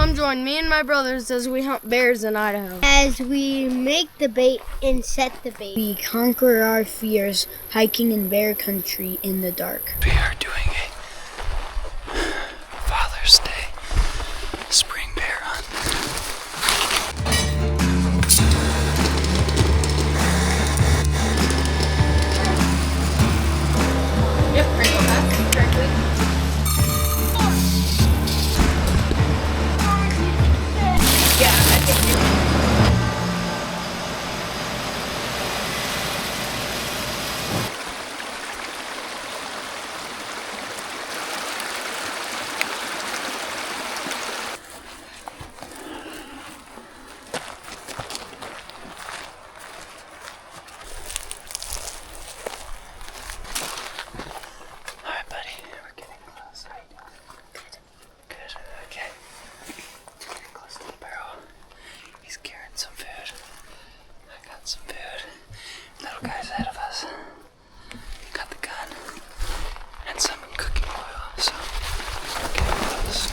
Come join me and my brothers as we hunt bears in Idaho. As we make the bait and set the bait. We conquer our fears hiking in bear country in the dark. We are doing a Father's Day spring bear hunt. Yep, Pringle, that's correctly. Yeah, I think you. Alright, buddy, we're getting close. How you doing? Good. Okay. Getting close to the barrel. He's carrying some food. I got some food. Little guy's ahead of us. Got the gun and some cooking oil, so we're getting close.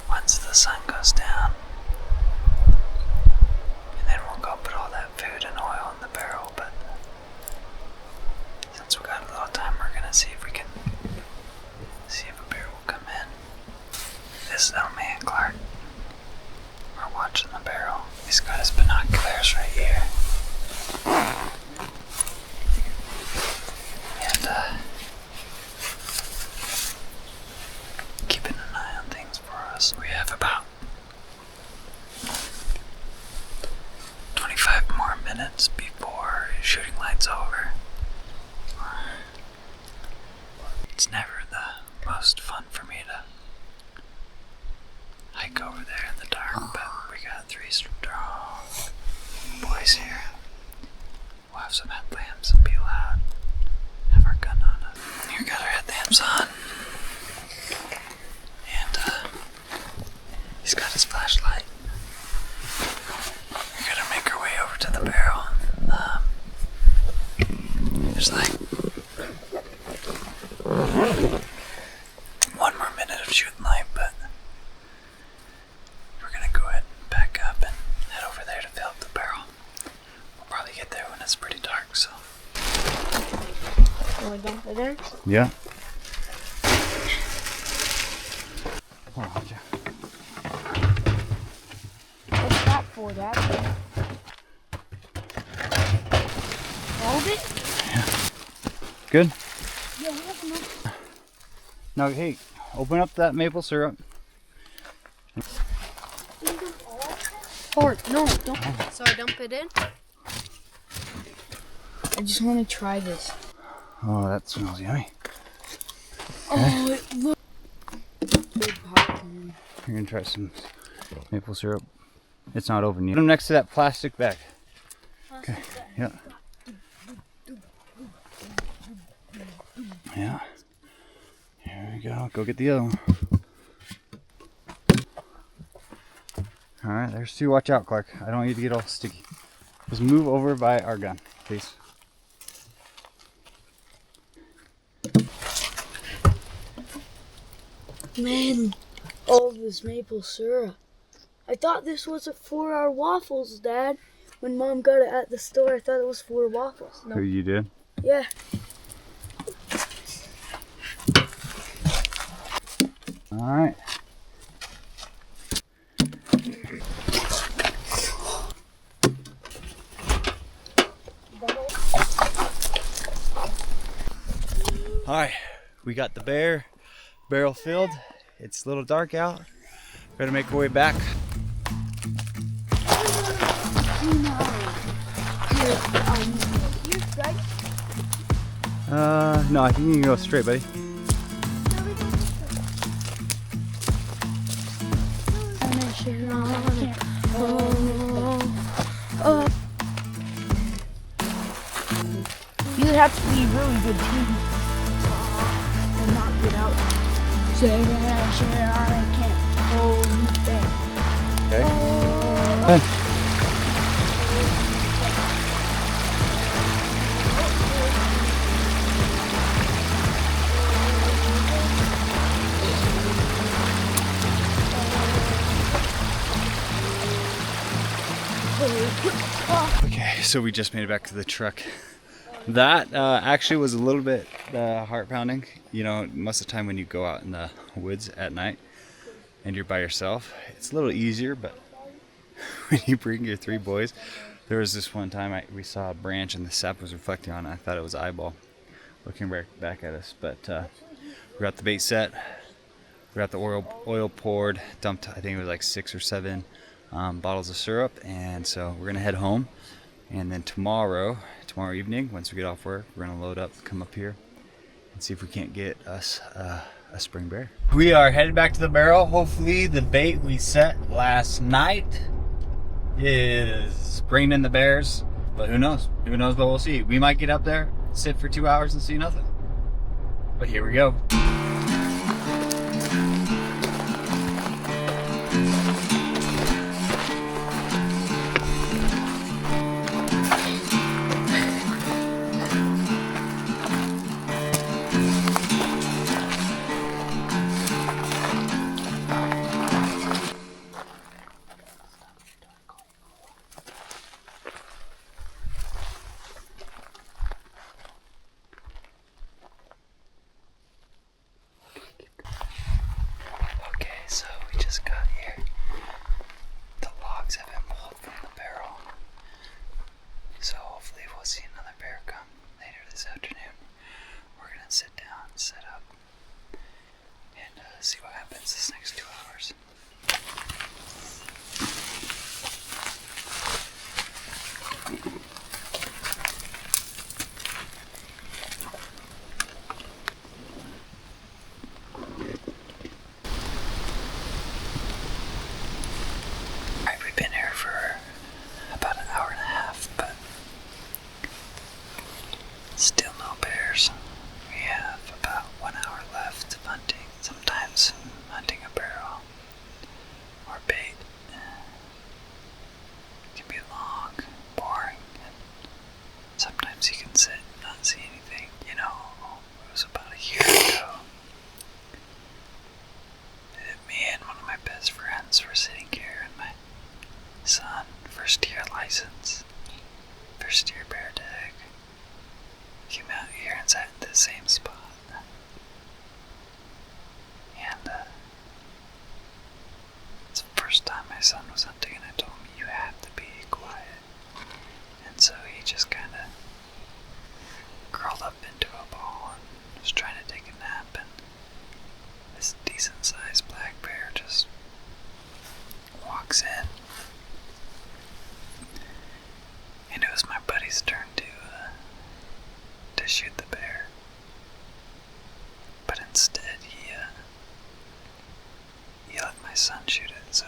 Once the sun goes down, and then we'll go put all that food and oil in the barrel, but since we got a little time, we're gonna see if we can see if a bear will come in. This is little man Clark. We're watching the barrel. He's got his binoculars right here. And keeping an eye on things for us. We have about 25 more minutes before shooting light's over. It's never the most fun for me to hike over there in the dark, but we got 3 strong boys here. We'll have some headlamps and be loud. Have our gun on us. Here, got our headlamps on. And he's got his flashlight. We're gonna make our way over to the barrel. There's like 1 more minute of shooting light, but we're gonna go ahead and pack up and head over there to fill up the barrel. We'll probably get there when it's pretty dark, so. Want to dump it in? Yeah. Hold on, Jeff. What's that for, Dad? Hold it? Good? Yeah, we have enough. Now, hey, open up that maple syrup. Or, no, don't. So I dump it in? I just want to try this. Oh, that smells yummy. Oh, it looks big popcorn. You're gonna try some maple syrup. It's not open yet. Put them next to that plastic bag. Okay. Yeah. Yeah. Here we go. Go get the other one. All right. There's 2. Watch out, Clark. I don't want you to get all sticky. Just move over by our gun, please. Man, all this maple syrup. I thought this was for our waffles, Dad. When Mom got it at the store, I thought it was for waffles. Who you did? Yeah. All right. All right, we got the barrel filled. It's a little dark out. We're gonna make our way back. No, I think you can go straight, buddy. You'd have to be a really good team and not get out. So Okay. Okay, so we just made it back to the truck. That actually was a little bit heart pounding. You know, most of the time when you go out in the woods at night and you're by yourself, it's a little easier, but when you bring your 3 boys, there was this one time we saw a branch and the sap was reflecting on it. I thought it was eyeball looking back at us, but we got the bait set, we got the oil poured, dumped, I think it was like 6 or 7 bottles of syrup, and so we're gonna head home. And then tomorrow evening, once we get off work, we're gonna load up, come up here, and see if we can't get us a spring bear. We are headed back to the barrel. Hopefully the bait we set last night is bringing in the bears, but who knows? Who knows, but we'll see. We might get up there, sit for 2 hours and see nothing. But here we go. So we just got here. The logs have been pulled from the barrel. So hopefully we'll see another bear come later this afternoon. We're gonna sit down, set up, and see what happens this next 2 hours. We've been here for about an hour and a half, but still no bears. We have about 1 hour left of hunting. Sometimes hunting a barrel or bait can be long, boring, and sometimes you can sit and not see anything. You know, it was about a year ago that me and one of my best friends were sitting here in my son, first year license, first year bear tag, came out here and sat in the same spot. And it's the first time my son was hunting, and I told him, you have to be quiet. And so he just kind of curled up into a ball and was trying to take a nap, and this decent sized black bear just walks in. And it was my buddy's turn to shoot the bear, but instead he let my son shoot it. So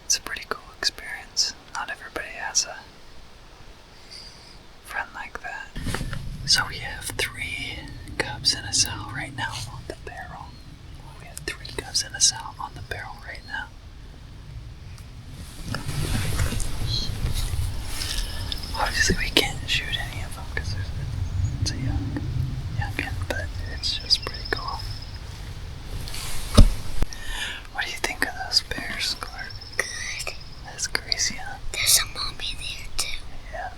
it's a pretty cool experience. Not everybody has a friend like that. So we have 3 cubs in a cell right now on the barrel. We have 3 cubs in a cell on the barrel right now. Obviously we can't shoot any of them because it's a youngin, but it's just pretty cool. What do you think of those bears, Clark? Good. That's crazy, huh? There's a mommy there too. Yeah.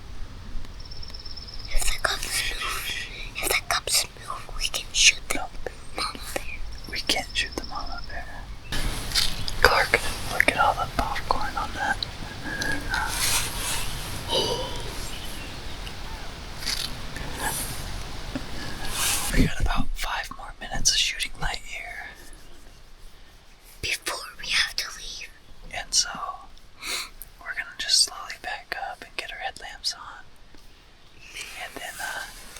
If the cubs move, we can shoot the mama bear. We can't shoot the mama bear. Clark, look at all the popcorn on that. We got about 5 more minutes of shooting light here. Before we have to leave. And so, we're gonna just slowly back up and get our headlamps on. And then,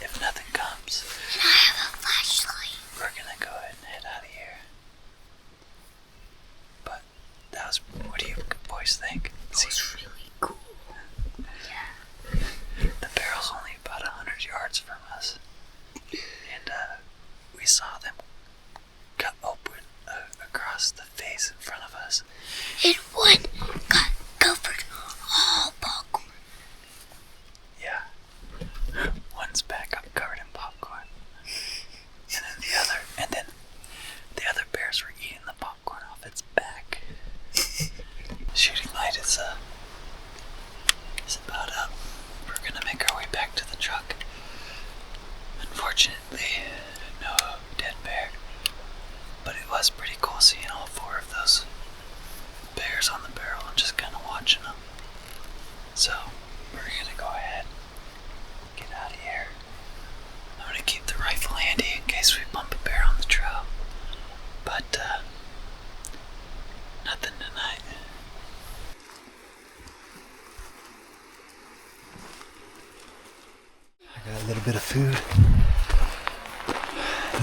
if nothing comes, And I have a flashlight. we're gonna go ahead and head out of here. But, what do you boys think? See, It's really cool. the barrel's only about 100 yards from us. And, we saw them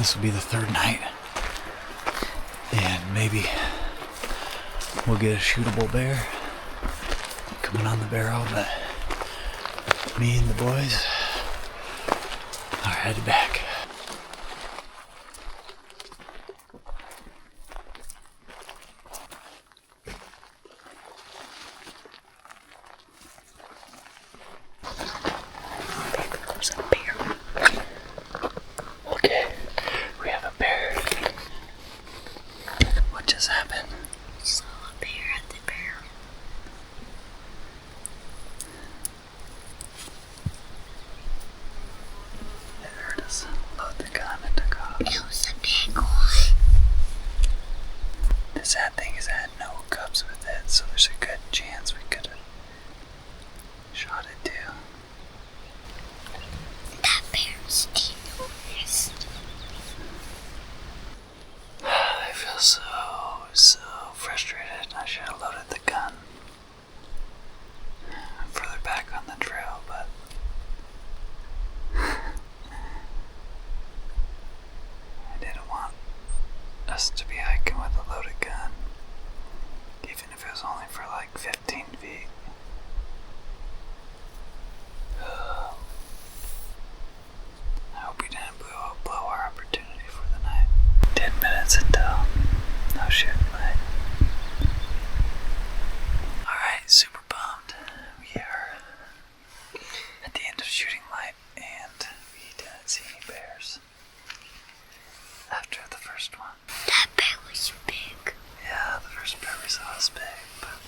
this will be the third night. And maybe we'll get a shootable bear coming on the barrel, but me and the boys are headed back. Okay, we have a bear. What just happened? Saw a bear at the barrel. It heard us load the gun and took off. It was a big one. The sad thing is it had no cubs with it, so there's a good chance we could have shot it too. That bear's enormous. I feel so frustrated. I should have loaded the gun further back on the trail, but I didn't want us to be hiking with a loaded gun, even if it was only for like 15 feet. I hope we didn't blow our opportunity for the night. 10 minutes until no shooting light. Alright, super bummed. We are at the end of shooting light and we didn't see any bears after the first one. That bear was big. Yeah, the first bear we saw was big, but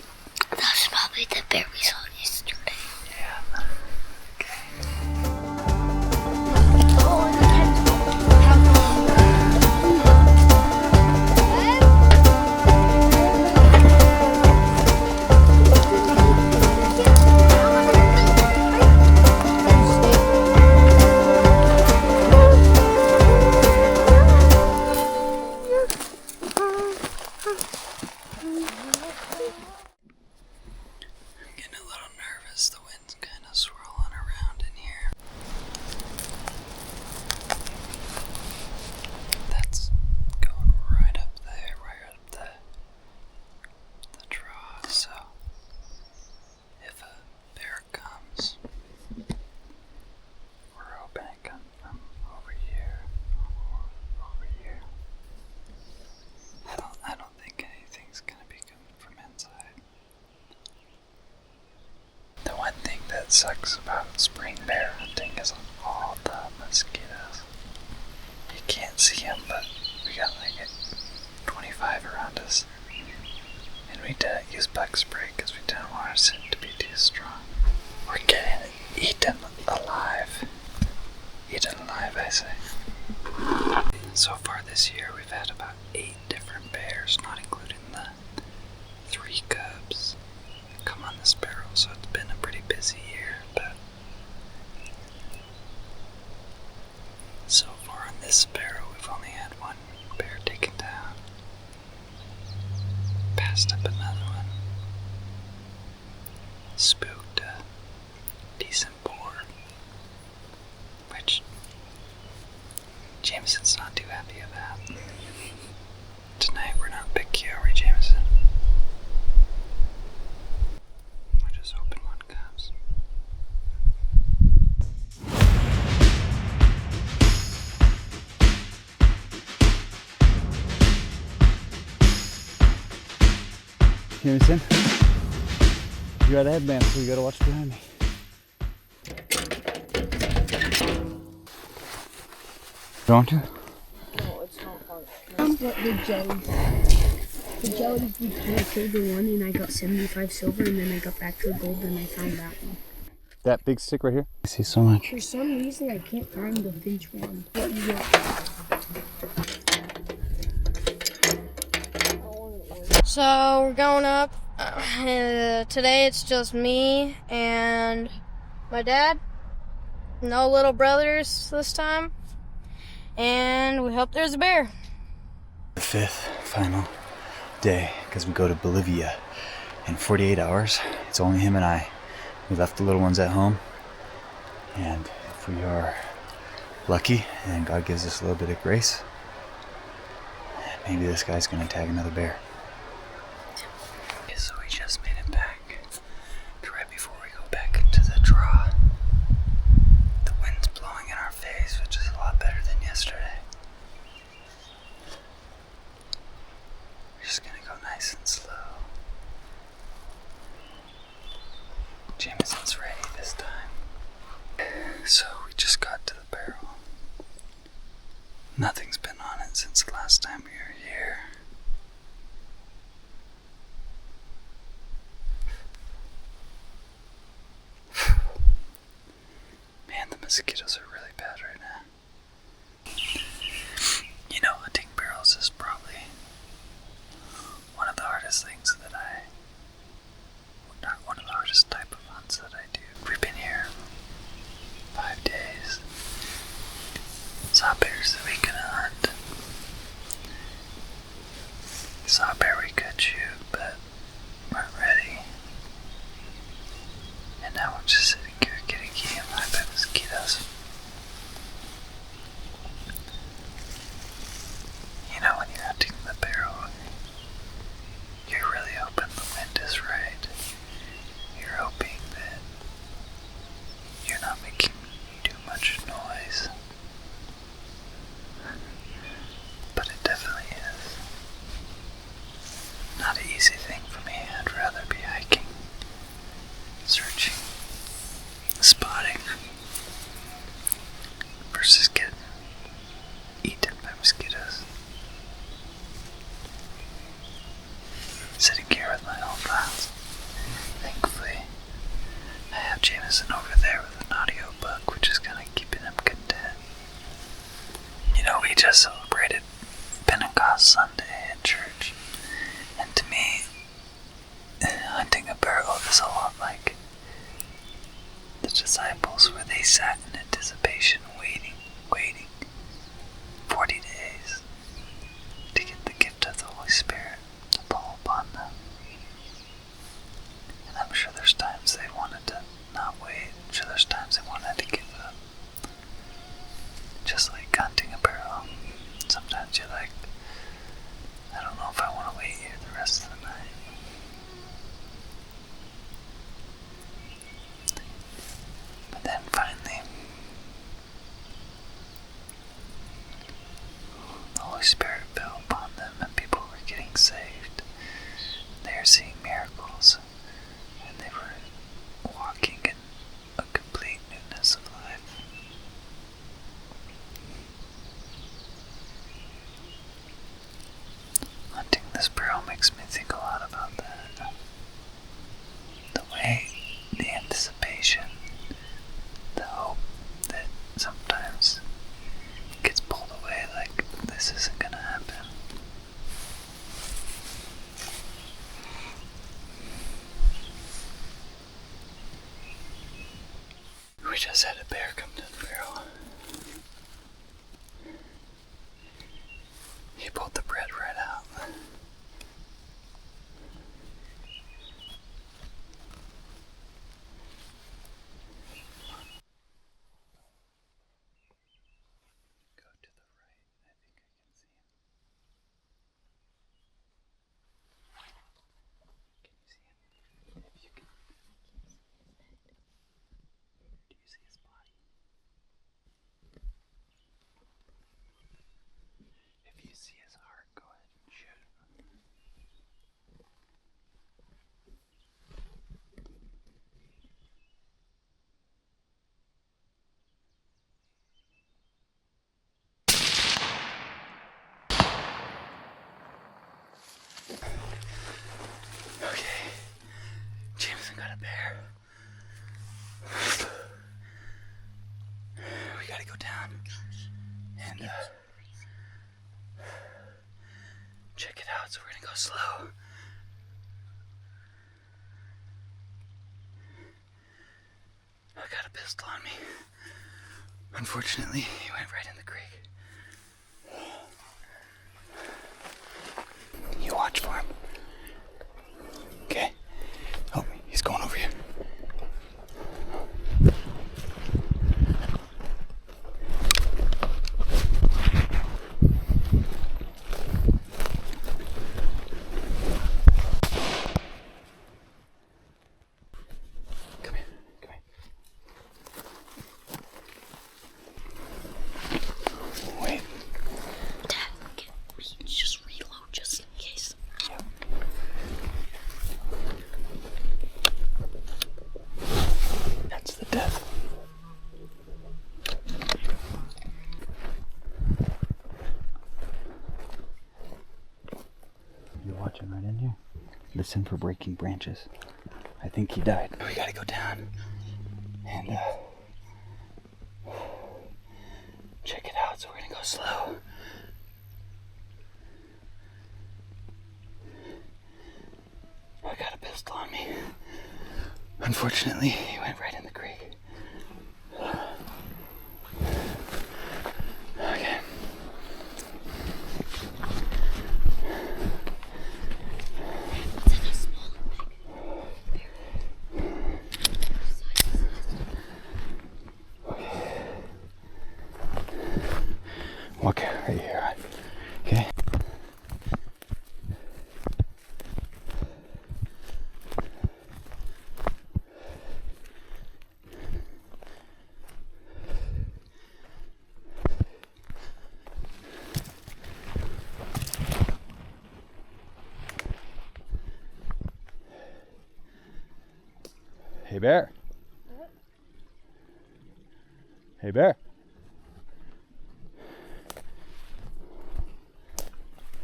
That's probably the bear we saw yesterday. yeah. Okay. I'm getting a little nervous. The wind's kind of swirling around in here. That's going right up there, right up the draw. So if a bear comes, we're hoping it comes from over here, over here. I don't think anything's gonna be coming from inside. The one thing that sucks about spring bear hunting is all the mosquitoes. You can't see them, but we got like 25 around us. And we didn't use bug spray because we didn't want our scent to be too strong. We're getting eaten alive. Eaten alive, I say. So far this year, we've had about 8 different bears, not including the 3 cubs, come on this barrel. So it's been a pretty busy year, but so far on this barrel, we've only had 1 bear taken down. Passed up another one. Spooked a decent boar, which Jameson's not too happy about. Tonight we're not picky, are we, Jameson? We're just hoping one comes. Jameson, you got a headlamp, so you gotta watch behind me. Don't you? No, it's not hard. What the jellies? The jellies we killed the one and I got 75 silver and then I got back to gold and I found that one. That big stick right here? I see so much. For some reason I can't find the finch one. What you get? So we're going up. Today it's just me and my dad. No little brothers this time. And we hope there's a bear. The 5th final day, because we go to Bolivia in 48 hours. It's only him and I. We left the little ones at home. And if we are lucky and God gives us a little bit of grace, maybe this guy's gonna tag another bear. Okay, so we just made it back to right before we go back into the draw. The wind's blowing in our face, which is a lot better than yesterday. We're just gonna go nice and slow. Jameson's ready this time. So we just got to the barrel. Nothing's been on it since the last time we were here. Man, the mosquitoes are really bad right now. You know, hunting barrels is probably one of the hardest things that not one of the hardest type of hunts that I do. We've been here 5 days. Saw bears that we couldn't hunt. Saw a bear we could shoot, but weren't ready. And now we're just sitting here getting eaten alive by mosquitoes. You know, when you're hunting the barrel, you're really hoping the wind is right. You're hoping that you're not making too much noise. But it definitely is not an easy thing for me. I'd rather be hiking, searching, spotting, versus getting eaten by mosquitoes. Sitting here with my own files. Thankfully, I have Jameson over there with an audiobook, which is kind of keeping him content. You know, we just celebrated Pentecost Sunday at church, and to me, hunting a barrel is a lot like the disciples, where they sat in anticipation, waiting 40 days to get the gift of the Holy Spirit to fall upon them. And I'm sure there's times they wanted to not wait. I'm sure there's times they wanted to give up. Just like hunting a barrel. Sometimes you're like, I don't know if I want to wait here the rest of the night. But then finally, the Holy Spirit fell upon them and people were getting saved. They were seeing miracles and they were walking in a complete newness of life. Hunting this barrel makes me think a lot about that. The way, the anticipation, the hope that sometimes gets pulled away, like this isn't gonna happen. We just had a bear come to the barrel. He pulled the bread right out. Go to the right. I think I can see him. Can you see him? If you can. Do you see his body? If you see his heart, go ahead and shoot it. Okay, Jameson got a bear. We gotta go down and check it out, so we're gonna go slow. I got a pistol on me. Unfortunately, he went right in the creek. You watch for him. Okay? Help me. He's going over here. scratching right in here. Listen for breaking branches. I think he died. We gotta go down and check it out. So we're gonna go slow. I got a pistol on me. Unfortunately, he went right in the creek. Okay. Walk right here. Okay. Hey bear. What? Hey bear.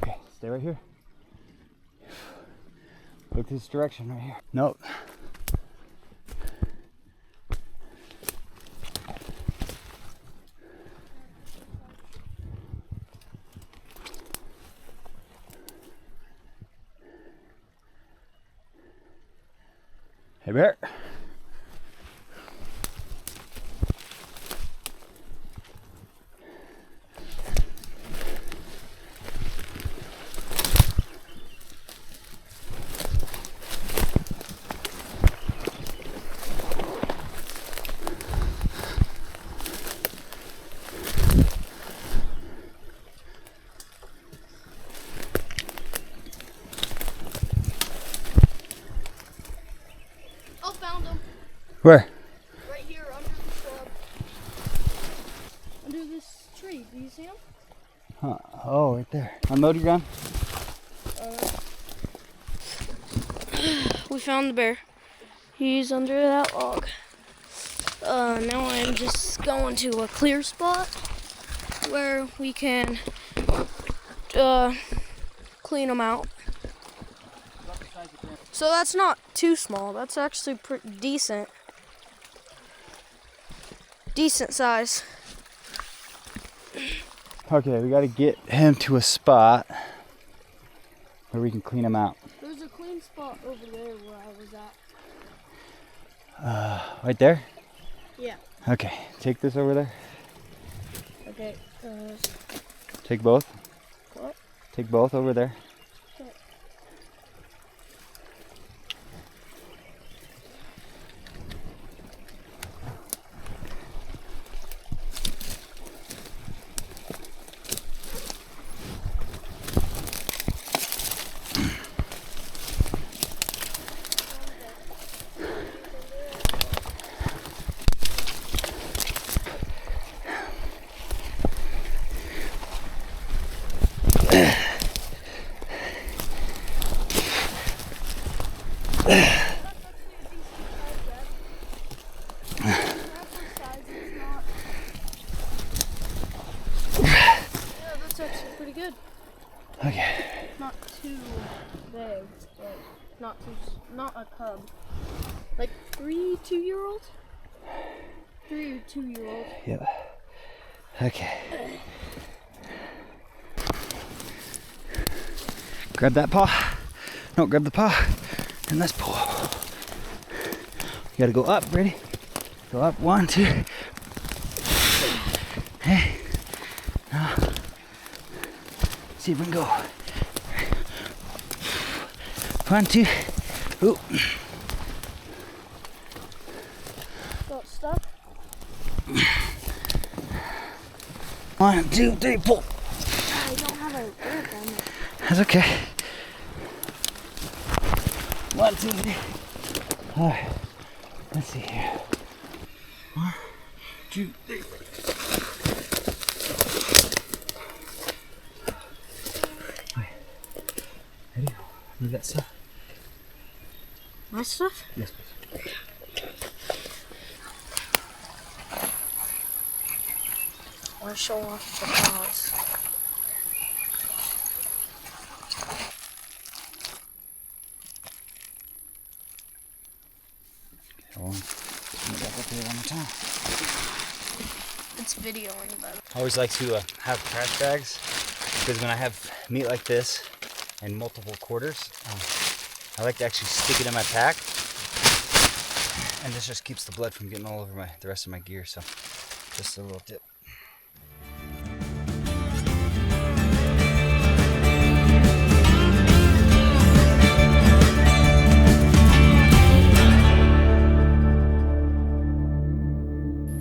Okay, stay right here. Look this direction right here. Nope. Hey bear. Oh, found him. Where? Right here under the shrub. Under this tree. Do you see him? Huh. Oh, right there. Unload your gun. We found the bear. He's under that log. Now I'm just going to a clear spot where we can clean him out. So that's not too small. That's actually pretty decent. Decent size. Okay, we gotta get him to a spot where we can clean him out. There's a clean spot over there where I was at. Right there? Yeah. Okay, take this over there. Okay. Take both. What? Take both over there. Okay. That's actually pretty good. Okay. Not too big, but not a cub. Like 3 2-year-olds? 3 or 2-year-olds. Yep. Okay. Grab that paw. No, grab the paw. And let's pull. You gotta go up. Ready? Go up. 1, 2. Hey. Now. See if we can go. 1, 2. Ooh. Got stuck? 1, 2, 3, pull. I don't have a grip on it. That's okay. 1, 2, 3. All right. Let's see here. 1, 2, 3. Okay. Ready? Move that stuff. My stuff? Yes, please. I want to show off the paws. huh? It's videoing, but I always like to have trash bags because when I have meat like this and multiple quarters, I like to actually stick it in my pack, and this just keeps the blood from getting all over the rest of my gear. So just a little tip.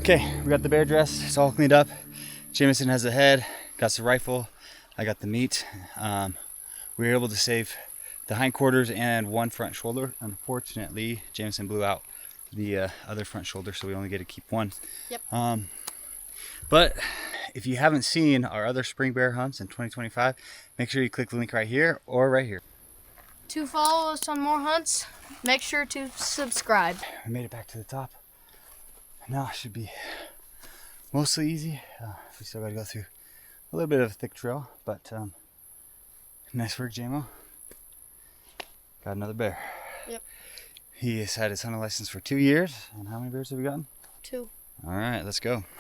Okay, we got the bear dress. It's all cleaned up. Jameson has the head, got the rifle. I got the meat. We were able to save the hindquarters and one front shoulder. Unfortunately, Jameson blew out the other front shoulder, so we only get to keep one. Yep. But if you haven't seen our other spring bear hunts in 2025, make sure you click the link right here or right here. to follow us on more hunts, make sure to subscribe. We made it back to the top. Now it should be mostly easy. We still got to go through a little bit of a thick trail, but nice work, JMO. Got another bear. Yep. He has had his hunting license for 2 years. And how many bears have we gotten? 2. All right, let's go.